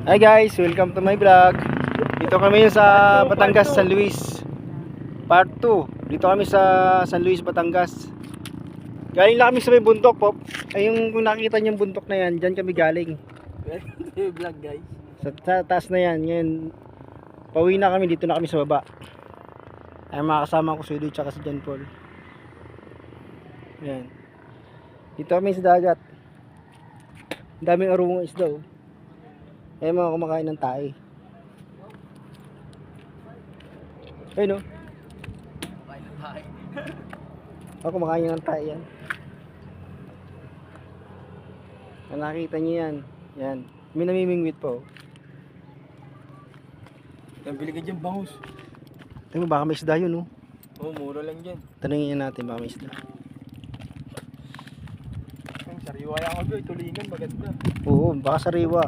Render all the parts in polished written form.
Hi guys, welcome to my vlog. Dito kami sa Batangas, San Luis. Part 2. Dito kami sa San Luis, Batangas. Galing lang kami sa may bundok, Pop. Ay yung kung nakikita niyo yung bundok na yan, diyan kami galing. Welcome to my vlog, guys. Sa taas na yan, ngayon pauwi na kami, dito na kami sa baba. Ay mga kasama ko si Edu tsaka si John Paul. Yan. Dito kami sa dagat. Ang daming arungang isda, oh. Ay mga kumakain ng tae. Ayun, no? Kain na tayo. Ako kumakain ng tae yan. Ang nakita niyo yan. Yan. May namimingwit po. Nabili ka dyan, bangus. Tingnan mo, baka may isda yun, no? Oo, mura lang dyan. Tanungin natin, baka may isda. Ang sariwa yan ako, tulingan, maganda. Oo, baka sariwa.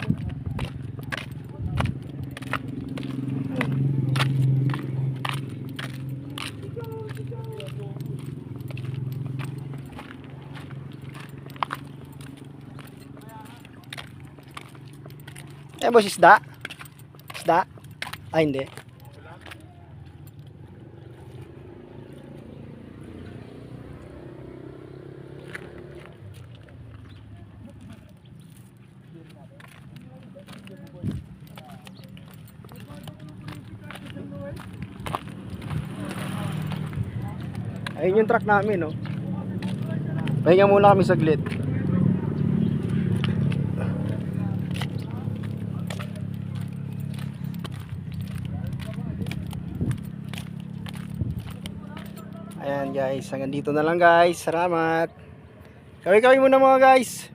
Eh, boss, isda? Isda? Ah, hindi. Ayun yung truck namin, no? Pahinga muna kami saglit. Ayan guys, hanggang dito na lang guys. Salamat. Kaway-kaway muna mga guys.